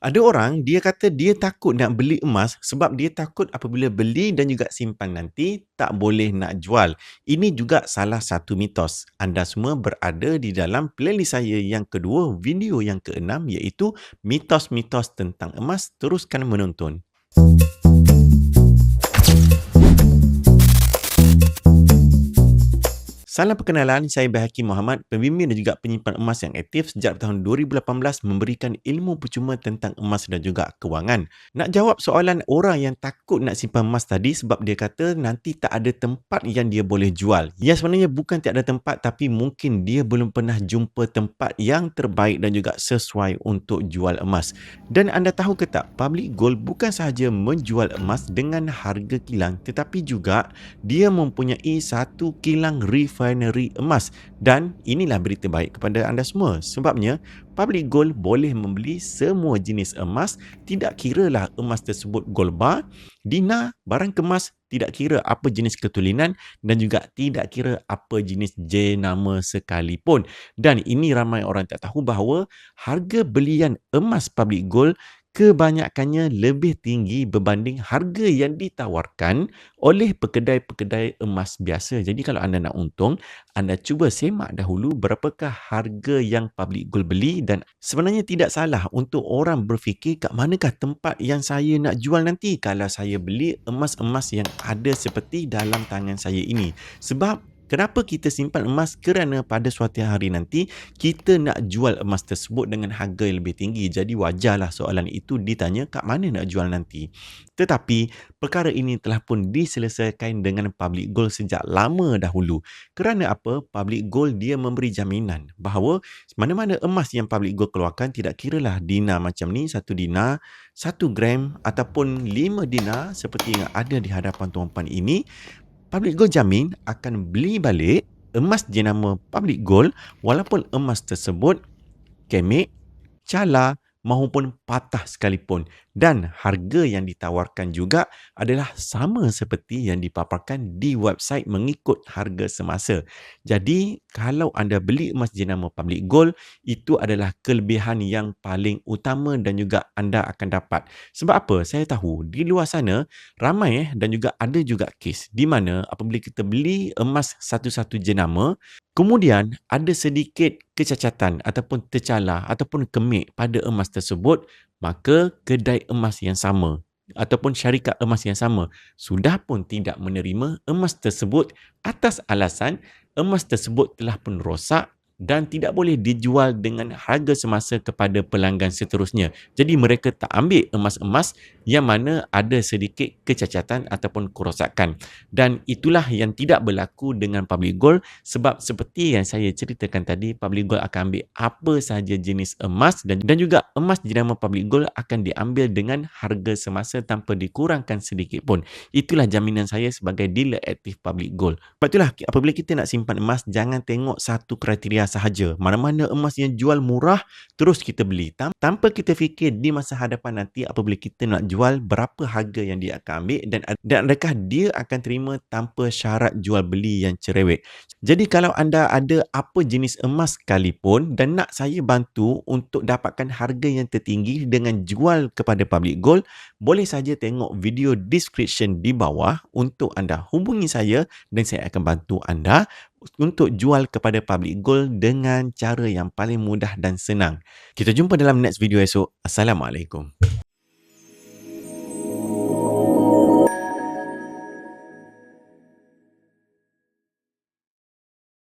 Ada orang dia kata dia takut nak beli emas sebab dia takut apabila beli dan juga simpan nanti tak boleh nak jual. Ini juga salah satu mitos. Anda semua berada di dalam playlist saya yang kedua, video yang keenam iaitu mitos-mitos tentang emas. Teruskan menonton. Salam perkenalan, saya Bahakim Muhammad, pembimbing dan juga penyimpan emas yang aktif sejak tahun 2018 memberikan ilmu percuma tentang emas dan juga kewangan. Nak jawab soalan orang yang takut nak simpan emas tadi sebab dia kata nanti tak ada tempat yang dia boleh jual. Ya, sebenarnya bukan tak ada tempat tapi mungkin dia belum pernah jumpa tempat yang terbaik dan juga sesuai untuk jual emas. Dan anda tahu ke tak, Public Gold bukan sahaja menjual emas dengan harga kilang tetapi juga dia mempunyai satu kilang refinery emas. Dan inilah berita baik kepada anda semua. Sebabnya, Public Gold boleh membeli semua jenis emas, tidak kiralah emas tersebut gold bar, dinar, barang kemas, tidak kira apa jenis ketulinan dan juga tidak kira apa jenis jenama sekalipun. Dan ini ramai orang tak tahu bahawa harga belian emas Public Gold kebanyakannya lebih tinggi berbanding harga yang ditawarkan oleh pekedai-pekedai emas biasa. Jadi kalau anda nak untung, anda cuba semak dahulu berapakah harga yang Public Gold beli dan sebenarnya tidak salah untuk orang berfikir kat manakah tempat yang saya nak jual nanti kalau saya beli emas-emas yang ada seperti dalam tangan saya ini. Sebab kenapa kita simpan emas? Kerana pada suatu hari nanti kita nak jual emas tersebut dengan harga yang lebih tinggi. Jadi wajarlah soalan itu ditanya kat mana nak jual nanti. Tetapi perkara ini telah pun diselesaikan dengan Public Gold sejak lama dahulu. Kerana apa? Public Gold dia memberi jaminan bahawa mana-mana emas yang Public Gold keluarkan, tidak kiralah dinar macam ni, 1 dinar, 1 gram ataupun 5 dinar seperti yang ada di hadapan tuan-puan ini, Public Gold jamin akan beli balik emas jenama Public Gold walaupun emas tersebut kemik, cala maupun patah sekalipun. Dan harga yang ditawarkan juga adalah sama seperti yang dipaparkan di website mengikut harga semasa. Jadi, kalau anda beli emas jenama Public Gold, itu adalah kelebihan yang paling utama dan juga anda akan dapat. Sebab apa? Saya tahu di luar sana ramai dan juga ada juga kes di mana apabila kita beli emas satu-satu jenama, kemudian ada sedikit kecacatan ataupun tercalar ataupun kemik pada emas tersebut, maka kedai emas yang sama ataupun syarikat emas yang sama sudah pun tidak menerima emas tersebut atas alasan emas tersebut telah pun rosak dan tidak boleh dijual dengan harga semasa kepada pelanggan seterusnya. Jadi mereka tak ambil emas-emas yang mana ada sedikit kecacatan ataupun kerosakan. Dan itulah yang tidak berlaku dengan Public Gold sebab seperti yang saya ceritakan tadi, Public Gold akan ambil apa sahaja jenis emas dan juga emas jenama Public Gold akan diambil dengan harga semasa tanpa dikurangkan sedikit pun. Itulah jaminan saya sebagai dealer aktif Public Gold. Sebab itulah apabila kita nak simpan emas, jangan tengok satu kriteria sahaja. Mana-mana emas yang jual murah, terus kita beli. Tanpa kita fikir di masa hadapan nanti apabila kita nak jual, berapa harga yang dia akan ambil dan adakah dia akan terima tanpa syarat jual beli yang cerewet. Jadi kalau anda ada apa jenis emas sekalipun dan nak saya bantu untuk dapatkan harga yang tertinggi dengan jual kepada Public Gold, boleh saja tengok video description di bawah untuk anda hubungi saya dan saya akan bantu anda untuk jual kepada Public Gold dengan cara yang paling mudah dan senang. Kita jumpa dalam next video esok. Assalamualaikum.